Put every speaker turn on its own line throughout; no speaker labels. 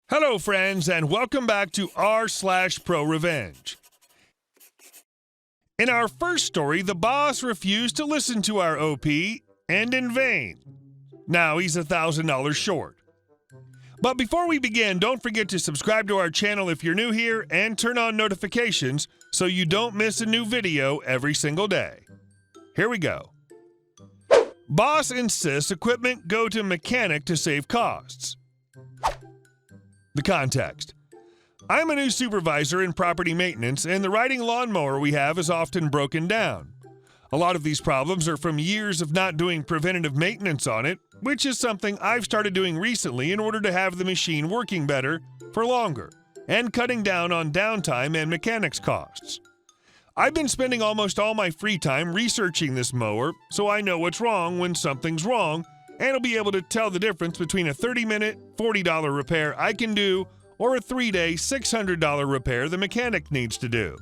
Hello, friends, and welcome back to r/ProRevenge. In our first story, the boss refused to listen to our OP, and in vain. Now he's $1,000 short. But before we begin, don't forget to subscribe to our channel if you're new here and turn on notifications so you don't miss a new video every single day. Here we go. Boss insists equipment go to mechanic to save costs. The context. I'm a new supervisor in property maintenance, and the riding lawnmower we have is often broken down. A lot of these problems are from years of not doing preventative maintenance on it, which is something I've started doing recently in order to have the machine working better for longer and cutting down on downtime and mechanics costs. I've been spending almost all my free time researching this mower, so I know what's wrong when something's wrong, and I'll be able to tell the difference between a 30-minute, $40 repair I can do or a 3-day, $600 repair the mechanic needs to do.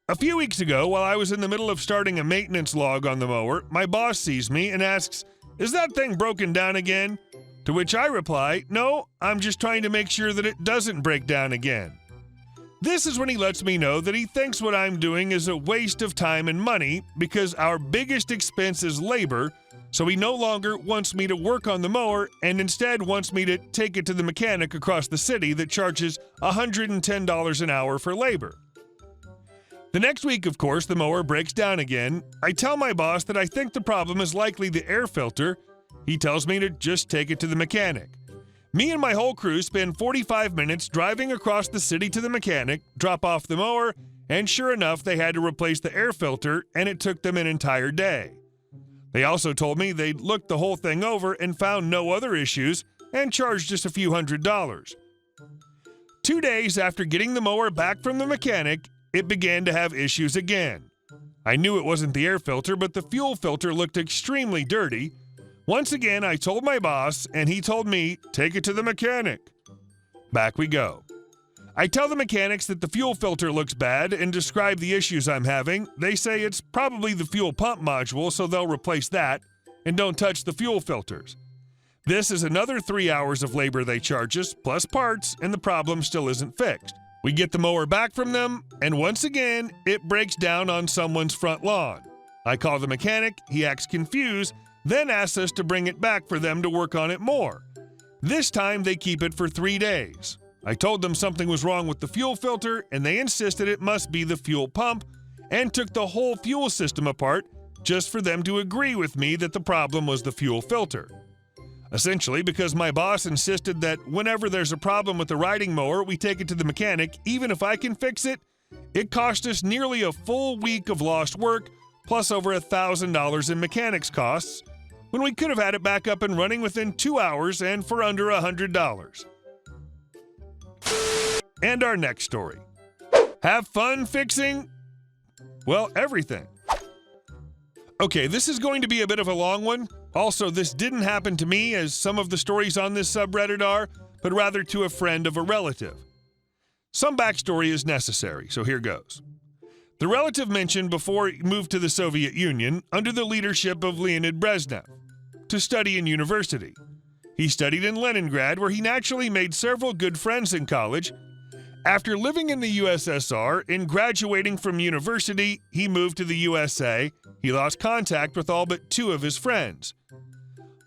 A few weeks ago, while I was in the middle of starting a maintenance log on the mower, my boss sees me and asks, "Is that thing broken down again?" To which I reply, "No, I'm just trying to make sure that it doesn't break down again." This is when he lets me know that he thinks what I'm doing is a waste of time and money because our biggest expense is labor, so he no longer wants me to work on the mower and instead wants me to take it to the mechanic across the city that charges $110 an hour for labor. The next week, of course, the mower breaks down again. I tell my boss that I think the problem is likely the air filter. He tells me to just take it to the mechanic. Me and my whole crew spend 45 minutes driving across the city to the mechanic, drop off the mower, and sure enough, they had to replace the air filter, and it took them an entire day. They also told me they'd looked the whole thing over and found no other issues and charged just a few $100s. 2 days after getting the mower back from the mechanic, it began to have issues again. I knew it wasn't the air filter, but the fuel filter looked extremely dirty. Once again, I told my boss, and he told me, "Take it to the mechanic." Back we go. I tell the mechanics that the fuel filter looks bad and describe the issues I'm having. They say it's probably the fuel pump module, so they'll replace that, and don't touch the fuel filters. This is another 3 hours of labor they charge us, plus parts, and the problem still isn't fixed. We get the mower back from them, and once again, it breaks down on someone's front lawn. I call the mechanic, he acts confused, then asks us to bring it back for them to work on it more. This time, they keep it for 3 days. I told them something was wrong with the fuel filter, and they insisted it must be the fuel pump, and took the whole fuel system apart just for them to agree with me that the problem was the fuel filter. Essentially, because my boss insisted that whenever there's a problem with the riding mower, we take it to the mechanic, even if I can fix it, it cost us nearly a full week of lost work, plus over $1,000 in mechanics costs, when we could have had it back up and running within 2 hours and for under $100. And our next story. Have fun fixing, well, everything. Okay, this is going to be a bit of a long one. Also, this didn't happen to me, as some of the stories on this subreddit are, but rather to a friend of a relative. Some backstory is necessary, so here goes. The relative mentioned before he moved to the Soviet Union under the leadership of Leonid Brezhnev to study in university. He studied in Leningrad, where he naturally made several good friends in college. After living in the USSR and graduating from university, he moved to the USA. He lost contact with all but 2 of his friends.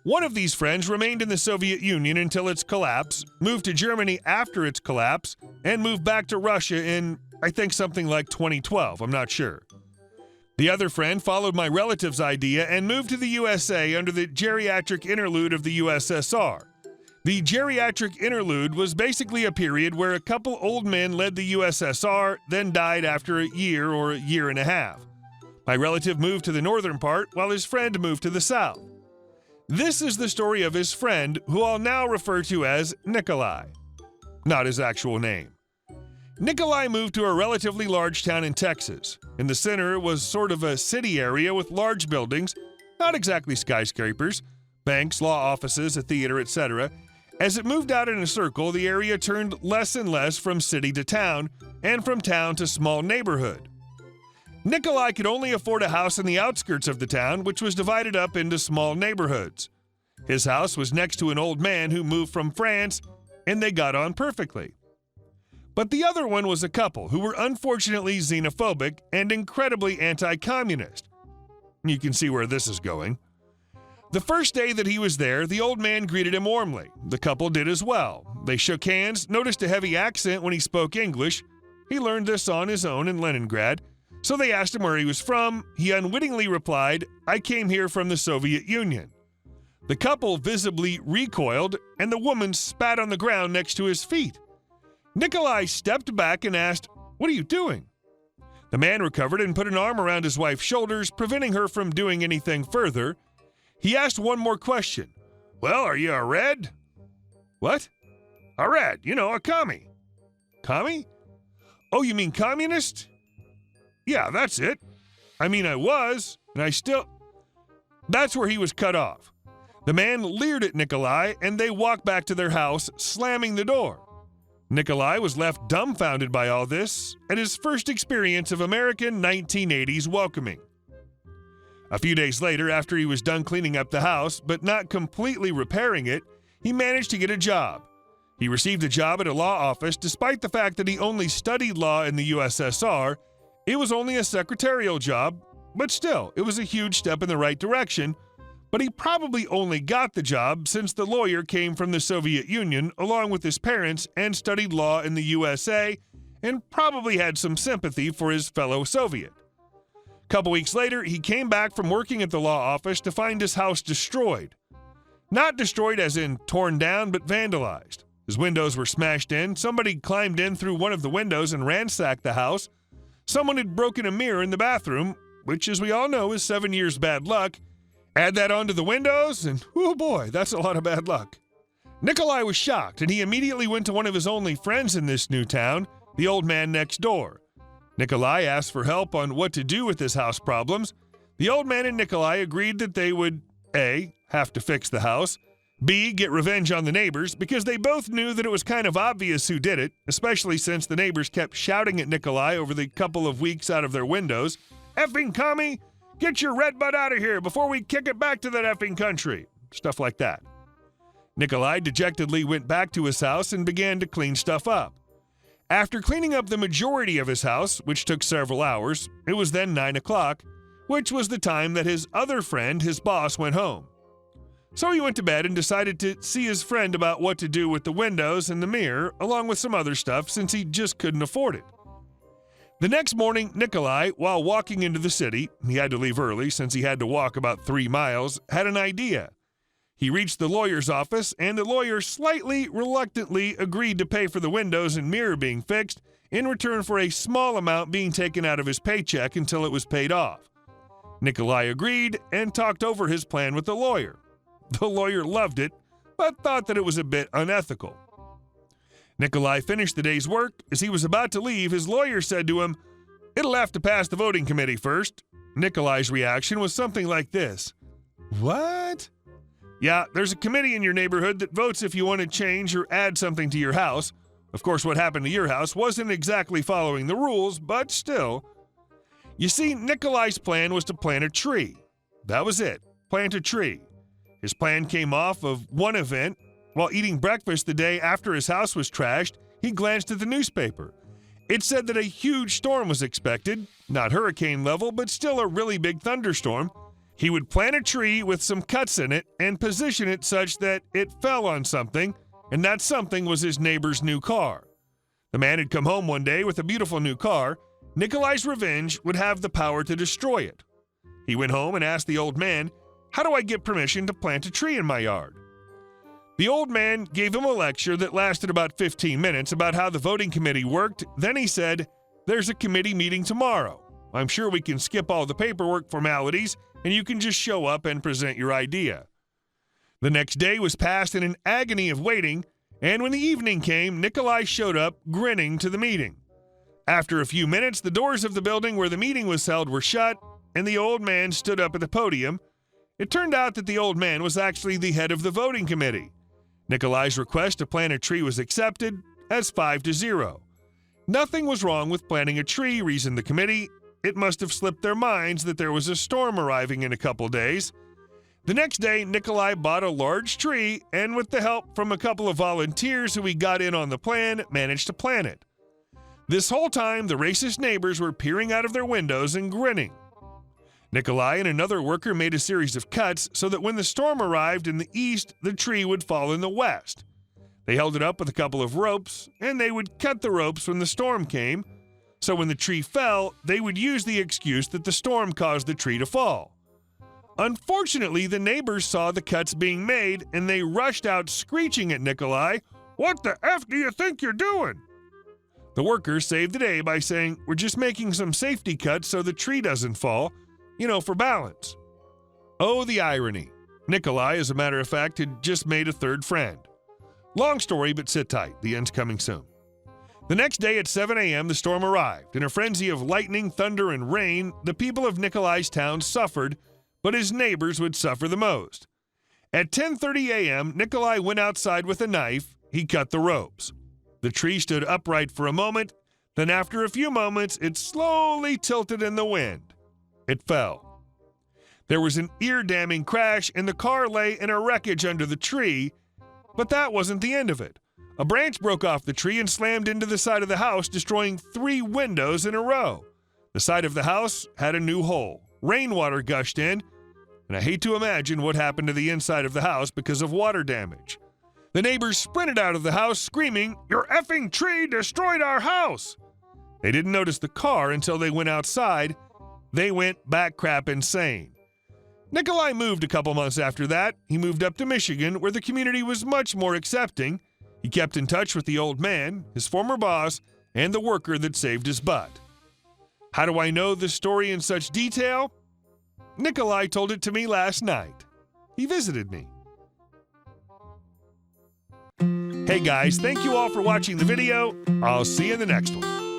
One of these friends remained in the Soviet Union until its collapse, moved to Germany after its collapse, and moved back to Russia in, I think, something like 2012, I'm not sure. The other friend followed my relative's idea and moved to the USA under the geriatric interlude of the USSR. The geriatric interlude was basically a period where a couple old men led the USSR, then died after a year or a year and a half. My relative moved to the northern part, while his friend moved to the south. This is the story of his friend, who I'll now refer to as Nikolai. Not his actual name. Nikolai moved to a relatively large town in Texas. In the center was sort of a city area with large buildings, not exactly skyscrapers, banks, law offices, a theater, etc. As it moved out in a circle, the area turned less and less from city to town, and from town to small neighborhood. Nikolai could only afford a house in the outskirts of the town, which was divided up into small neighborhoods. His house was next to an old man who moved from France, and they got on perfectly. But the other one was a couple who were unfortunately xenophobic and incredibly anti-communist. You can see where this is going. The first day that he was there, the old man greeted him warmly. The couple did as well. They shook hands, noticed a heavy accent when he spoke English. He learned this on his own in Leningrad. So they asked him where he was from. He unwittingly replied, "I came here from the Soviet Union." The couple visibly recoiled, and the woman spat on the ground next to his feet. Nikolai stepped back and asked, "What are you doing?" The man recovered and put an arm around his wife's shoulders, preventing her from doing anything further. He asked one more question. "Well, are you a Red?" "What?" "A Red, a commie." "Commie? Oh, you mean communist?" "Yeah, that's it. I mean, I was, and I still..." That's where he was cut off. The man leered at Nikolai, and they walked back to their house, slamming the door. Nikolai was left dumbfounded by all this and his first experience of American 1980s welcoming. A few days later, after he was done cleaning up the house, but not completely repairing it, he managed to get a job. He received a job at a law office despite the fact that he only studied law in the USSR. It was only a secretarial job, but still, it was a huge step in the right direction. But he probably only got the job since the lawyer came from the Soviet Union along with his parents and studied law in the USA and probably had some sympathy for his fellow Soviet. A couple weeks later, he came back from working at the law office to find his house destroyed. Not destroyed as in torn down, but vandalized. His windows were smashed in, somebody climbed in through one of the windows and ransacked the house. Someone had broken a mirror in the bathroom, which, as we all know, is 7 years bad luck. Add that onto the windows, and oh boy, that's a lot of bad luck. Nikolai was shocked, and he immediately went to one of his only friends in this new town, the old man next door. Nikolai asked for help on what to do with his house problems. The old man and Nikolai agreed that they would A, have to fix the house, B, get revenge on the neighbors, because they both knew that it was kind of obvious who did it, especially since the neighbors kept shouting at Nikolai over the couple of weeks out of their windows, "Effing commie! Get your red butt out of here before we kick it back to that effing country." Stuff like that. Nikolai dejectedly went back to his house and began to clean stuff up. After cleaning up the majority of his house, which took several hours, it was then 9 o'clock, which was the time that his other friend, his boss, went home. So he went to bed and decided to see his friend about what to do with the windows and the mirror, along with some other stuff, since he just couldn't afford it. The next morning, Nikolai, while walking into the city, he had to leave early since he had to walk about 3 miles, had an idea. He reached the lawyer's office, and the lawyer slightly reluctantly agreed to pay for the windows and mirror being fixed in return for a small amount being taken out of his paycheck until it was paid off. Nikolai agreed and talked over his plan with the lawyer. The lawyer loved it, but thought that it was a bit unethical. Nikolai finished the day's work. As he was about to leave, his lawyer said to him, "It'll have to pass the voting committee first." Nikolai's reaction was something like this. "What?" "Yeah, there's a committee in your neighborhood that votes if you want to change or add something to your house. Of course, what happened to your house wasn't exactly following the rules, but still." You see, Nikolai's plan was to plant a tree. That was it, plant a tree. His plan came off of one event. While eating breakfast the day after his house was trashed, he glanced at the newspaper. It said that a huge storm was expected, not hurricane level, but still a really big thunderstorm. He would plant a tree with some cuts in it and position it such that it fell on something, and that something was his neighbor's new car. The man had come home one day with a beautiful new car. Nikolai's revenge would have the power to destroy it. He went home and asked the old man, "How do I get permission to plant a tree in my yard?" The old man gave him a lecture that lasted about 15 minutes about how the voting committee worked. Then he said, "There's a committee meeting tomorrow. I'm sure we can skip all the paperwork formalities, and you can just show up and present your idea." The next day was passed in an agony of waiting, and when the evening came, Nikolai showed up, grinning, to the meeting. After a few minutes, the doors of the building where the meeting was held were shut, and the old man stood up at the podium. It turned out that the old man was actually the head of the voting committee. Nikolai's request to plant a tree was accepted as 5-0. Nothing was wrong with planting a tree, reasoned the committee. It must have slipped their minds that there was a storm arriving in a couple days. The next day, Nikolai bought a large tree and, with the help from a couple of volunteers who he got in on the plan, managed to plant it. This whole time, the racist neighbors were peering out of their windows and grinning. Nikolai and another worker made a series of cuts so that when the storm arrived in the east, the tree would fall in the west. They held it up with a couple of ropes, and they would cut the ropes when the storm came, so when the tree fell, they would use the excuse that the storm caused the tree to fall. Unfortunately, the neighbors saw the cuts being made, and they rushed out screeching at Nikolai, "What the F do you think you're doing?" The workers saved the day by saying, "We're just making some safety cuts so the tree doesn't fall, for balance." Oh, the irony. Nikolai, as a matter of fact, had just made a third friend. Long story, but sit tight. The end's coming soon. The next day at 7 a.m., the storm arrived. In a frenzy of lightning, thunder, and rain, the people of Nikolai's town suffered, but his neighbors would suffer the most. At 10:30 a.m., Nikolai went outside with a knife. He cut the ropes. The tree stood upright for a moment. Then after a few moments, it slowly tilted in the wind. It fell. There was an ear-damning crash, and the car lay in a wreckage under the tree. But that wasn't the end of it. A branch broke off the tree and slammed into the side of the house, destroying 3 windows in a row. The side of the house had a new hole. Rainwater gushed in, and I hate to imagine what happened to the inside of the house because of water damage. The neighbors sprinted out of the house screaming, "Your effing tree destroyed our house!" They didn't notice the car until they went outside. They went backcrap insane. Nikolai moved a couple months after that. He moved up to Michigan, where the community was much more accepting. He kept in touch with the old man, his former boss, and the worker that saved his butt. How do I know this story in such detail? Nikolai told it to me last night. He visited me. Hey guys, thank you all for watching the video. I'll see you in the next one.